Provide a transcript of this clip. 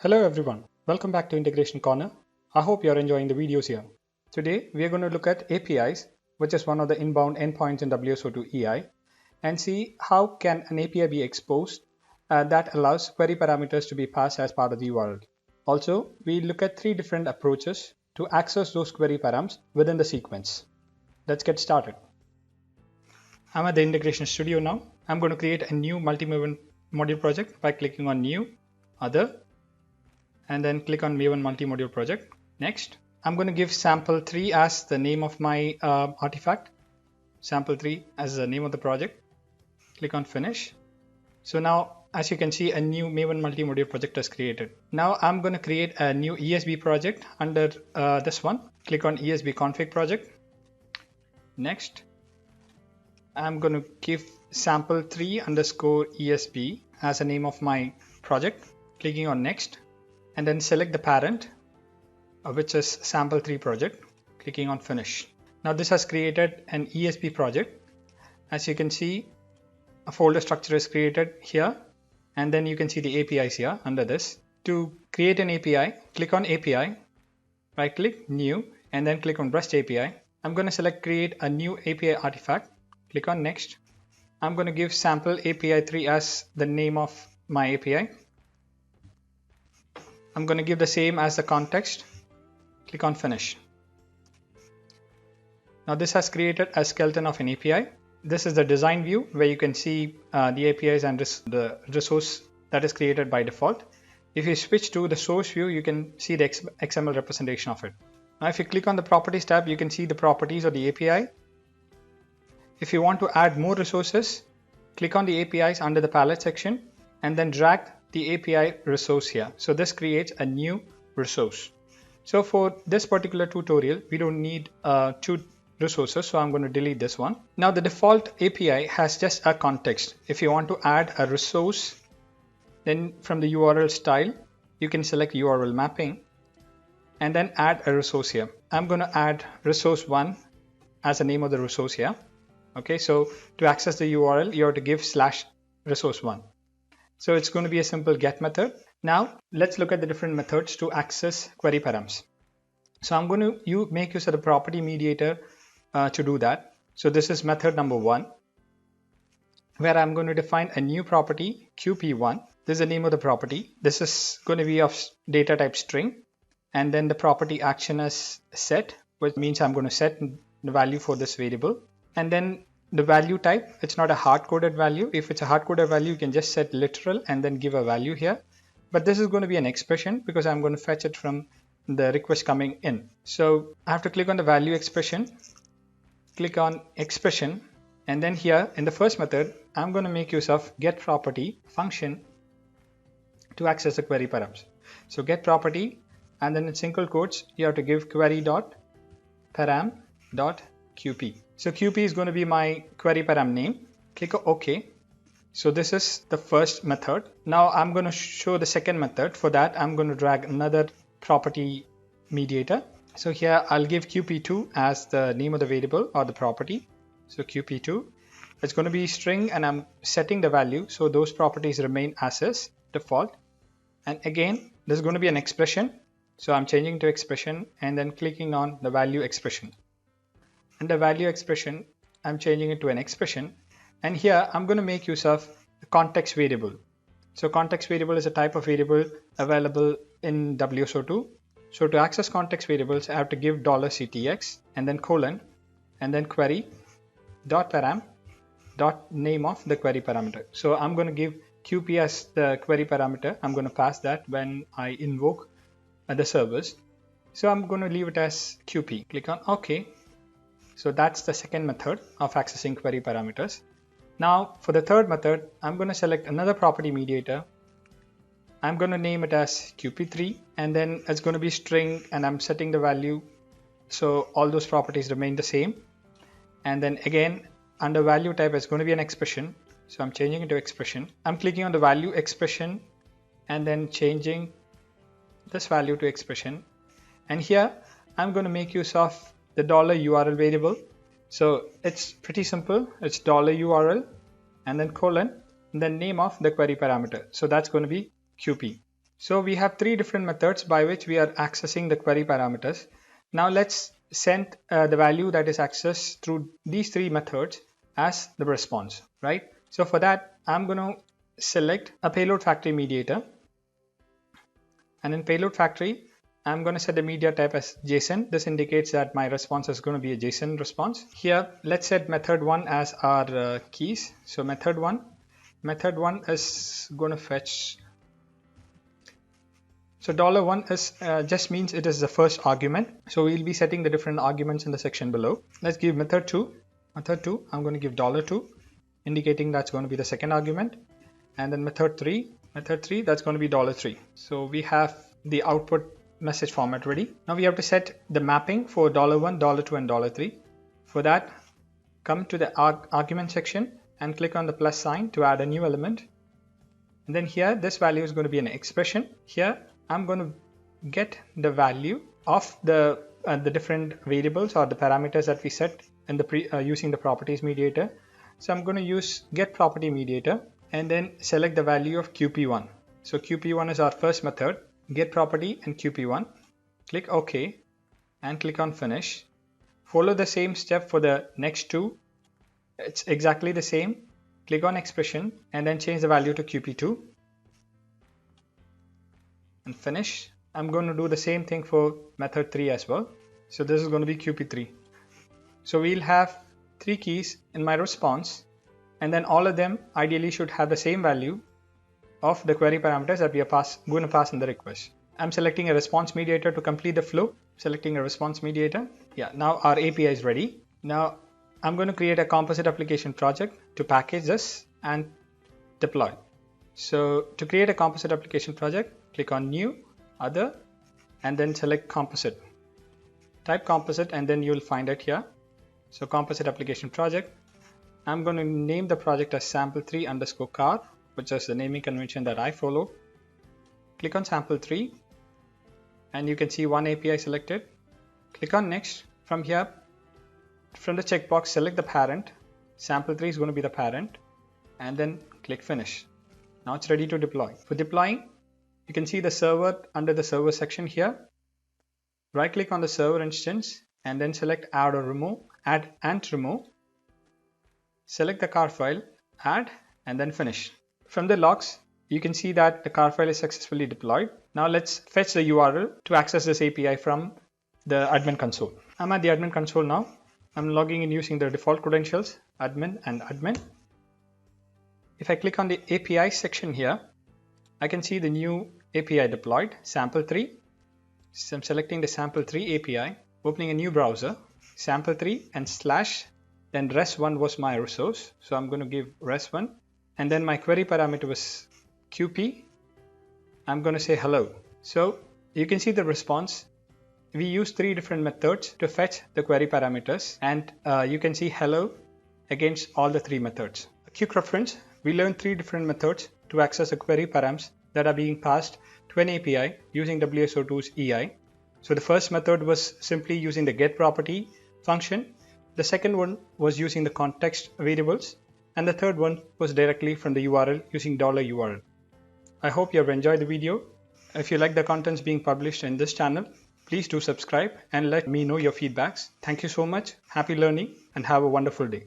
Hello everyone, welcome back to Integration Corner. I hope you're enjoying the videos here. Today we are going to look at APIs, which is one of the inbound endpoints in WSO2 EI, and see how can an API be exposed that allows query parameters to be passed as part of the URL. Also, we look at three different approaches to access those query params within the sequence. Let's get started. I'm at the Integration Studio now. I'm going to create a new multi-Maven module project by clicking on New, Other, and then click on Maven multi-module project. Next, I'm going to give sample3 as the name of my artifact, sample3 as the name of the project. Click on Finish. So now, as you can see, a new Maven multi-module project is created. Now I'm going to create a new Esb project under this one. Click on Esb config project. Next, I'm going to give sample3 underscore Esb as the name of my project. Clicking on Next. And then select the parent, which is sample3 project, clicking on Finish. Now this has created an Esb project. As you can see, a folder structure is created here, and then you can see the APIs here under this. To create an API, click on API, right click, New, and then click on REST API. I'm going to select Create a new API artifact, click on Next. I'm going to give sample API3 as the name of my API. I'm going to give the same as the context. Click on Finish. Now this has created a skeleton of an API. This is the design view where you can see the APIs and the resource that is created by default. If you switch to the source view, you can see the XML representation of it. Now if you click on the Properties tab, you can see the properties of the API. If you want to add more resources, click on the APIs under the palette section and then drag the API resource here. So this creates a new resource. So for this particular tutorial, we don't need two resources, so I'm going to delete this one. Now the default API has just a context. If you want to add a resource, then from the URL style, you can select URL mapping and then add a resource here. I'm going to add resource 1 as the name of the resource here. Okay, so to access the URL, you have to give /resource1. So it's going to be a simple get method. Now let's look at the different methods to access query params. So I'm going to make use of the property mediator to do that. So this is method number 1, where I'm going to define a new property qp1. This is the name of the property. This is going to be of data type string, and then the property action is set, which means I'm going to set the value for this variable, and then the value type, it's not a hard-coded value. If it's a hard-coded value, you can just set literal and then give a value here. But this is going to be an expression because I'm going to fetch it from the request coming in. So I have to click on the value expression, click on expression, and then here in the first method, I'm going to make use of get property function to access the query params. So get property, and then in single quotes, you have to give query.param.qp. So QP is going to be my query param name. Click OK. So this is the first method. Now I'm going to show the second method. For that, I'm going to drag another property mediator. So here I'll give QP2 as the name of the variable or the property. So QP2, it's going to be string, and I'm setting the value. So those properties remain as is default. And again, there's going to be an expression. So I'm changing to expression and then clicking on the value expression. Under value expression, I'm changing it to an expression, and here I'm going to make use of the context variable. So context variable is a type of variable available in WSO2. So to access context variables, I have to give $ctx and then colon and then query dot param dot name of the query parameter. So I'm going to give qp as the query parameter. I'm going to pass that when I invoke the service. So I'm going to leave it as qp. Click on OK. So that's the second method of accessing query parameters. Now for the third method, I'm going to select another property mediator. I'm going to name it as qp3, and then it's going to be string, and I'm setting the value. So all those properties remain the same. And then again, under value type, it's going to be an expression. So I'm changing it to expression. I'm clicking on the value expression and then changing this value to expression. And here I'm going to make use of the $URL variable. So it's pretty simple. It's $URL and then colon and then name of the query parameter. So that's going to be QP. So we have three different methods by which we are accessing the query parameters. Now let's send the value that is accessed through these three methods as the response, right? So for that, I'm going to select a payload factory mediator. And in payload factory, I'm going to set the media type as JSON. This indicates that my response is going to be a JSON response. Here, let's set method 1 as our keys. So method 1 is going to fetch. So $1 is just means it is the first argument. So we'll be setting the different arguments in the section below. Let's give method 2. Method 2, I'm going to give $2, indicating that's going to be the second argument. And then method 3, that's going to be $3. So we have the output message format ready. Now we have to set the mapping for $1, $2, and $3. For that, come to the argument section and click on the plus sign to add a new element. And then here, this value is going to be an expression. Here, I'm going to get the value of the different variables or the parameters that we set in the using the properties mediator. So I'm going to use get property mediator and then select the value of QP1. So QP1 is our first method, get property and QP1. Click OK and click on finish. Follow the same step for the next two. It's exactly the same. Click on expression and then change the value to QP2 and finish. I'm going to do the same thing for method 3 as well. So this is going to be QP3. So we'll have 3 keys in my response, and then all of them ideally should have the same value of the query parameters that we are going to pass in the request. I'm selecting a response mediator to complete the flow. Selecting a response mediator. Yeah, now our API is ready. Now I'm going to create a composite application project to package this and deploy. So to create a composite application project, click on new, other, and then select composite. Type composite and then you'll find it here. So composite application project. I'm going to name the project as sample3_car, which is the naming convention that I follow. Click on sample3 and you can see one API selected. Click on next. From here, from the checkbox, select the parent. Sample3 is going to be the parent, and then click finish. Now it's ready to deploy. For deploying, you can see the server under the server section here. Right click on the server instance and then select add or remove, add and remove. Select the car file, add, and then finish. From the logs, you can see that the car file is successfully deployed. Now let's fetch the URL to access this API from the admin console. I'm at the admin console now. I'm logging in using the default credentials, admin and admin. If I click on the API section here, I can see the new API deployed, sample3. So I'm selecting the sample3 API, opening a new browser, sample3 and / then res1 was my resource. So I'm going to give res1 and then my query parameter was QP. I'm going to say hello. So you can see the response. We use 3 different methods to fetch the query parameters, and you can see hello against all the 3 methods. A quick reference, we learned 3 different methods to access the query params that are being passed to an API using WSO2's EI. So the first method was simply using the get property function. The second one was using the context variables, and the third one was directly from the URL using $URL. I hope you have enjoyed the video. If you like the contents being published in this channel, please do subscribe and let me know your feedbacks. Thank you so much. Happy learning and have a wonderful day.